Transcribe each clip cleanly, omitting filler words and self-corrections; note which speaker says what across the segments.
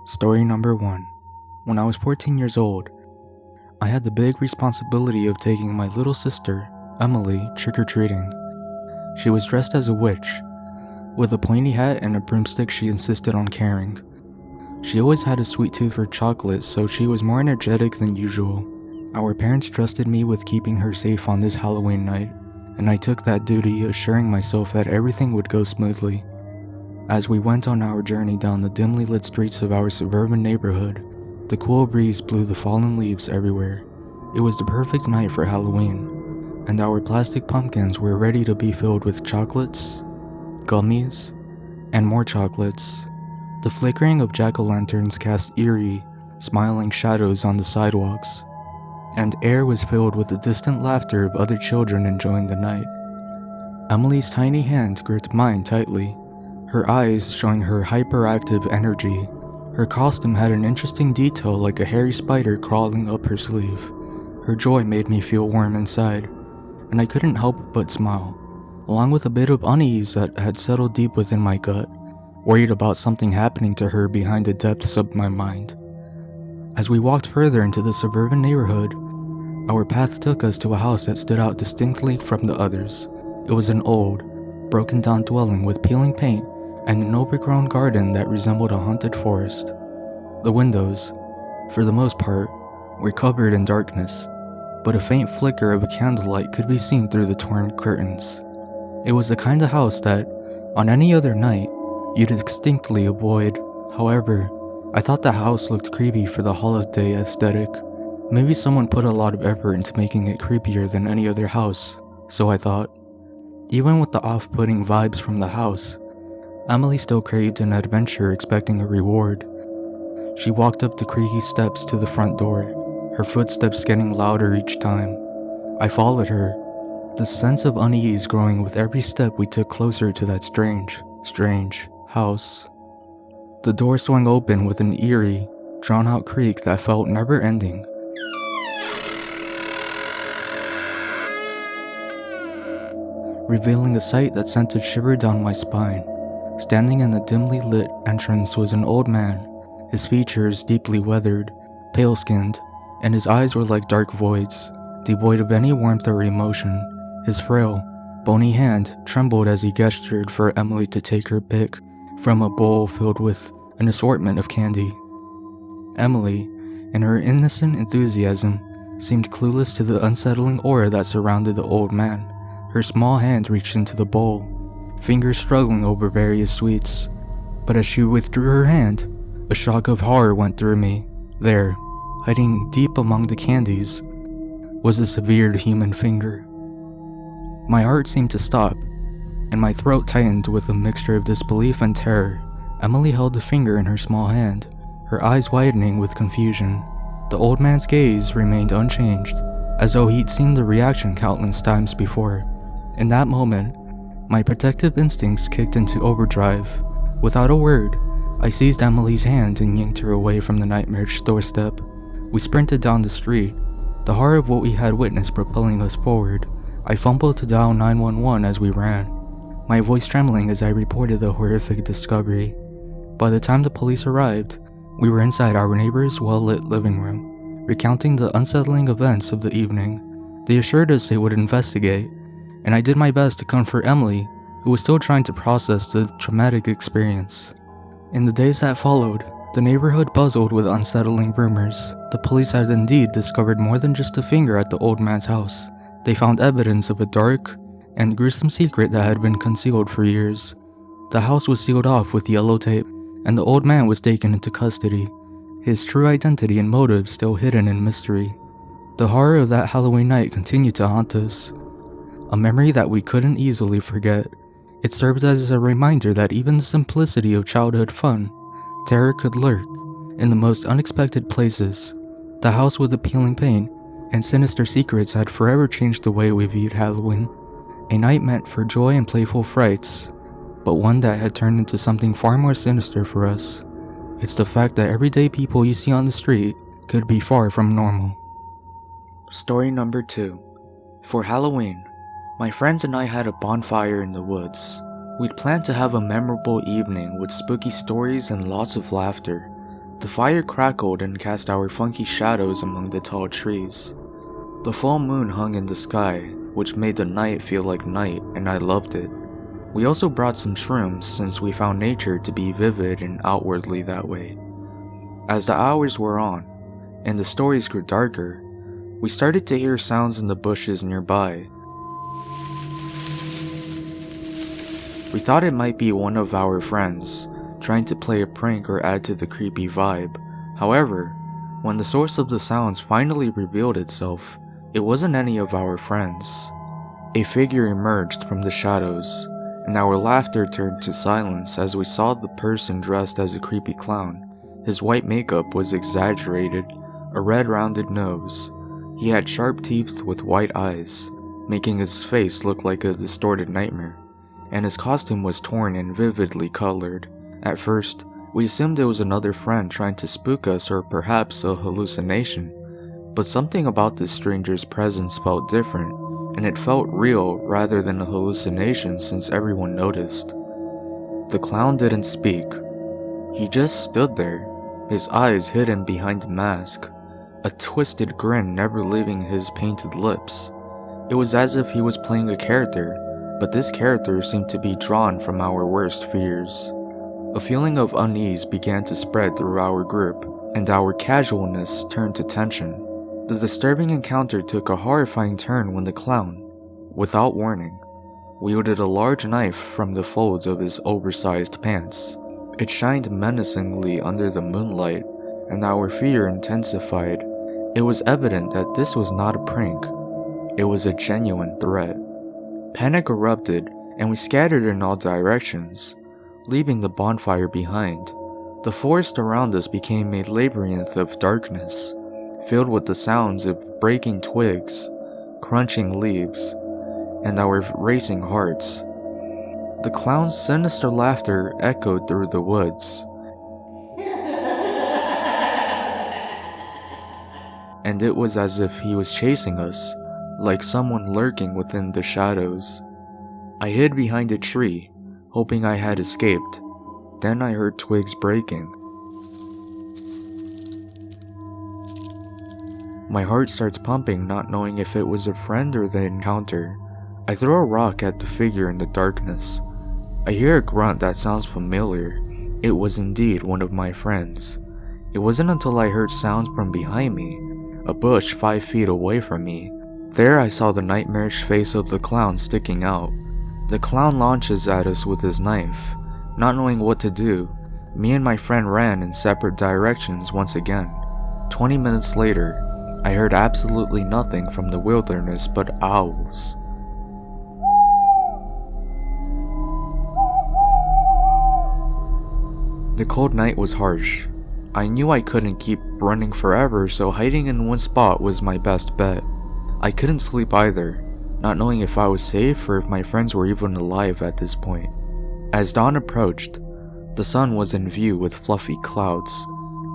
Speaker 1: Story number 1. When I was 14 years old, I had the big responsibility of taking my little sister, Emily, trick-or-treating. She was dressed as a witch, with a pointy hat and a broomstick she insisted on carrying. She always had a sweet tooth for chocolate, so she was more energetic than usual. Our parents trusted me with keeping her safe on this Halloween night, and I took that duty, assuring myself that everything would go smoothly. As we went on our journey down the dimly lit streets of our suburban neighborhood, the cool breeze blew the fallen leaves everywhere. It was the perfect night for Halloween, and our plastic pumpkins were ready to be filled with chocolates, gummies, and more chocolates. The flickering of jack-o'-lanterns cast eerie, smiling shadows on the sidewalks, and air was filled with the distant laughter of other children enjoying the night. Emily's tiny hand gripped mine tightly, her eyes showing her hyperactive energy. Her costume had an interesting detail like a hairy spider crawling up her sleeve. Her joy made me feel warm inside, and I couldn't help but smile, along with a bit of unease that had settled deep within my gut, worried about something happening to her behind the depths of my mind. As we walked further into the suburban neighborhood, our path took us to a house that stood out distinctly from the others. It was an old, broken-down dwelling with peeling paint and an overgrown garden that resembled a haunted forest. The windows, for the most part, were covered in darkness, but a faint flicker of a candlelight could be seen through the torn curtains. It was the kind of house that, on any other night, you'd distinctly avoid. However, I thought the house looked creepy for the holiday aesthetic. Maybe someone put a lot of effort into making it creepier than any other house, so I thought. Even with the off-putting vibes from the house, Emily still craved an adventure, expecting a reward. She walked up the creaky steps to the front door, her footsteps getting louder each time. I followed her, the sense of unease growing with every step we took closer to that strange house. The door swung open with an eerie, drawn-out creak that felt never-ending. Revealing a sight that sent a shiver down my spine. Standing in the dimly lit entrance was an old man, his features deeply weathered, pale-skinned, and his eyes were like dark voids, devoid of any warmth or emotion. His frail, bony hand trembled as he gestured for Emily to take her pick from a bowl filled with an assortment of candy. Emily, in her innocent enthusiasm, seemed clueless to the unsettling aura that surrounded the old man. Her small hand reached into the bowl, fingers struggling over various sweets, but as she withdrew her hand, a shock of horror went through me. There, hiding deep among the candies, was a severed human finger. My heart seemed to stop, and my throat tightened with a mixture of disbelief and terror. Emily held the finger in her small hand, her eyes widening with confusion. The old man's gaze remained unchanged, as though he'd seen the reaction countless times before. In that moment, my protective instincts kicked into overdrive. Without a word, I seized Emily's hand and yanked her away from the nightmarish doorstep. We sprinted down the street, the horror of what we had witnessed propelling us forward. I fumbled to dial 911 as we ran, my voice trembling as I reported the horrific discovery. By the time the police arrived, we were inside our neighbor's well-lit living room, recounting the unsettling events of the evening. They assured us they would investigate, and I did my best to comfort Emily, who was still trying to process the traumatic experience. In the days that followed, the neighborhood buzzed with unsettling rumors. The police had indeed discovered more than just a finger at the old man's house. They found evidence of a dark and gruesome secret that had been concealed for years. The house was sealed off with yellow tape, and the old man was taken into custody, his true identity and motives still hidden in mystery. The horror of that Halloween night continued to haunt us, a memory that we couldn't easily forget. It served as a reminder that even the simplicity of childhood fun, terror could lurk in the most unexpected places. The house with the peeling paint and sinister secrets had forever changed the way we viewed Halloween. A night meant for joy and playful frights, but one that had turned into something far more sinister for us. It's the fact that everyday people you see on the street could be far from normal. Story number 2. For Halloween, my friends and I had a bonfire in the woods. We'd planned to have a memorable evening with spooky stories and lots of laughter. The fire crackled and cast our funky shadows among the tall trees. The full moon hung in the sky, which made the night feel like night, and I loved it. We also brought some shrooms since we found nature to be vivid and outwardly that way. As the hours wore on, and the stories grew darker, we started to hear sounds in the bushes nearby. We thought it might be one of our friends, trying to play a prank or add to the creepy vibe. However, when the source of the sounds finally revealed itself, it wasn't any of our friends. A figure emerged from the shadows, and our laughter turned to silence as we saw the person dressed as a creepy clown. His white makeup was exaggerated, a red rounded nose. He had sharp teeth with white eyes, making his face look like a distorted nightmare, and his costume was torn and vividly colored. At first, we assumed it was another friend trying to spook us or perhaps a hallucination, but something about this stranger's presence felt different, and it felt real rather than a hallucination since everyone noticed. The clown didn't speak. He just stood there, his eyes hidden behind a mask, a twisted grin never leaving his painted lips. It was as if he was playing a character, but this character seemed to be drawn from our worst fears. A feeling of unease began to spread through our group, and our casualness turned to tension. The disturbing encounter took a horrifying turn when the clown, without warning, wielded a large knife from the folds of his oversized pants. It shined menacingly under the moonlight, and our fear intensified. It was evident that this was not a prank. It was a genuine threat. Panic erupted, and we scattered in all directions, leaving the bonfire behind. The forest around us became a labyrinth of darkness, filled with the sounds of breaking twigs, crunching leaves, and our racing hearts. The clown's sinister laughter echoed through the woods, and it was as if he was chasing us, like someone lurking within the shadows. I hid behind a tree, hoping I had escaped. Then I heard twigs breaking. My heart starts pumping, not knowing if it was a friend or the encounter. I throw a rock at the figure in the darkness. I hear a grunt that sounds familiar. It was indeed one of my friends. It wasn't until I heard sounds from behind me, a bush 5 feet away from me. There I saw the nightmarish face of the clown sticking out. The clown launches at us with his knife. Not knowing what to do, me and my friend ran in separate directions once again. 20 minutes later, I heard absolutely nothing from the wilderness but owls. The cold night was harsh. I knew I couldn't keep running forever, so hiding in one spot was my best bet. I couldn't sleep either, not knowing if I was safe or if my friends were even alive at this point. As dawn approached, the sun was in view with fluffy clouds.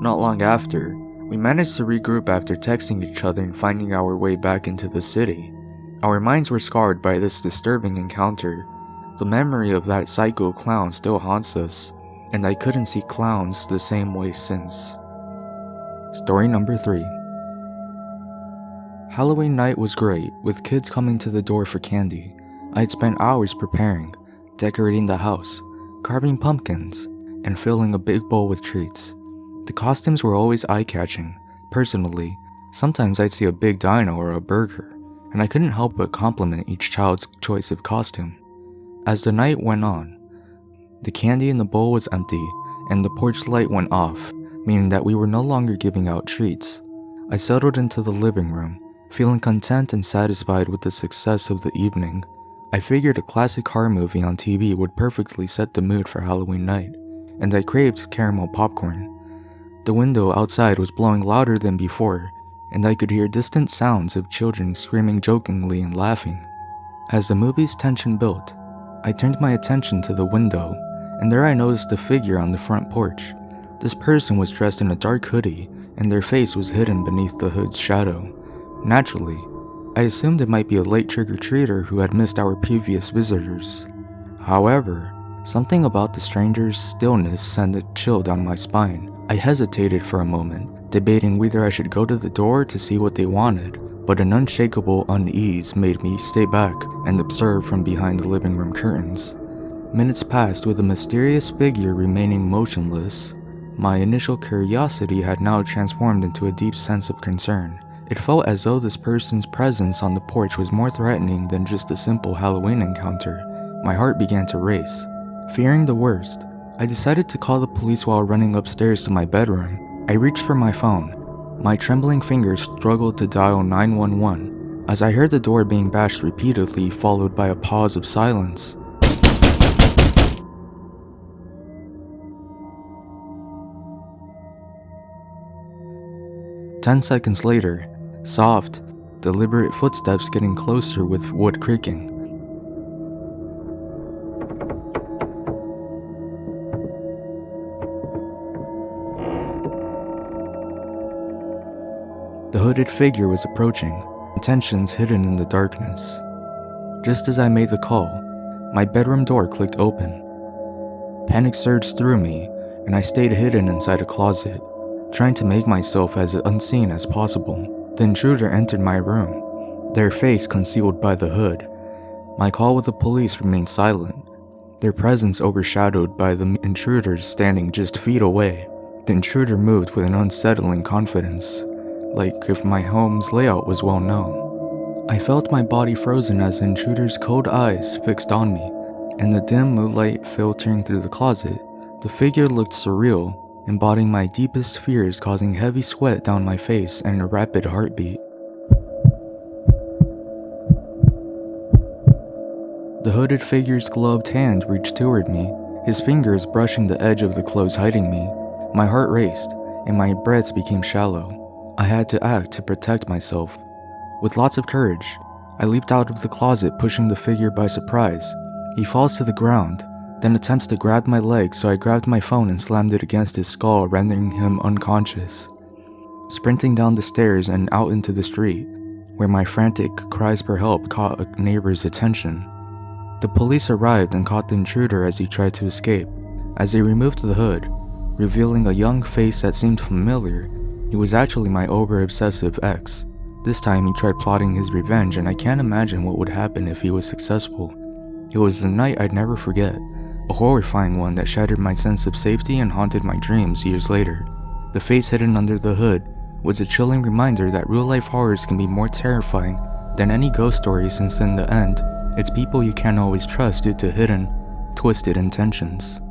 Speaker 1: Not long after, we managed to regroup after texting each other and finding our way back into the city. Our minds were scarred by this disturbing encounter. The memory of that psycho clown still haunts us, and I couldn't see clowns the same way since. Story number 3. Halloween night was great, with kids coming to the door for candy. I had spent hours preparing, decorating the house, carving pumpkins, and filling a big bowl with treats. The costumes were always eye-catching. Personally, sometimes I'd see a big dino or a burger, and I couldn't help but compliment each child's choice of costume. As the night went on, the candy in the bowl was empty, and the porch light went off, meaning that we were no longer giving out treats. I settled into the living room, feeling content and satisfied with the success of the evening. I figured a classic horror movie on TV would perfectly set the mood for Halloween night, and I craved caramel popcorn. The window outside was blowing louder than before, and I could hear distant sounds of children screaming jokingly and laughing. As the movie's tension built, I turned my attention to the window, and there I noticed a figure on the front porch. This person was dressed in a dark hoodie, and their face was hidden beneath the hood's shadow. Naturally, I assumed it might be a late trick-or-treater who had missed our previous visitors. However, something about the stranger's stillness sent a chill down my spine. I hesitated for a moment, debating whether I should go to the door to see what they wanted, but an unshakable unease made me stay back and observe from behind the living room curtains. Minutes passed with a mysterious figure remaining motionless. My initial curiosity had now transformed into a deep sense of concern. It felt as though this person's presence on the porch was more threatening than just a simple Halloween encounter. My heart began to race. Fearing the worst, I decided to call the police while running upstairs to my bedroom. I reached for my phone. My trembling fingers struggled to dial 911 as I heard the door being bashed repeatedly, followed by a pause of silence. "10 seconds later, soft, deliberate footsteps getting closer with wood creaking. The hooded figure was approaching, intentions hidden in the darkness. Just as I made the call, my bedroom door clicked open. Panic surged through me, and I stayed hidden inside a closet, trying to make myself as unseen as possible. The intruder entered my room, their face concealed by the hood. My call with the police remained silent, their presence overshadowed by the intruders standing just feet away. The intruder moved with an unsettling confidence, like if my home's layout was well known. I felt my body frozen as the intruder's cold eyes fixed on me. In the dim moonlight filtering through the closet, the figure looked surreal, embodying my deepest fears, causing heavy sweat down my face and a rapid heartbeat. The hooded figure's gloved hand reached toward me, his fingers brushing the edge of the clothes hiding me. My heart raced, and my breaths became shallow. I had to act to protect myself. With lots of courage, I leaped out of the closet, pushing the figure by surprise. He falls to the ground, then attempts to grab my leg, so I grabbed my phone and slammed it against his skull, rendering him unconscious. Sprinting down the stairs and out into the street, where my frantic cries for help caught a neighbor's attention. The police arrived and caught the intruder as he tried to escape. As they removed the hood, revealing a young face that seemed familiar, he was actually my over-obsessive ex. This time he tried plotting his revenge, and I can't imagine what would happen if he was successful. It was a night I'd never forget, a horrifying one that shattered my sense of safety and haunted my dreams years later. The face hidden under the hood was a chilling reminder that real-life horrors can be more terrifying than any ghost story, since in the end, it's people you can't always trust due to hidden, twisted intentions.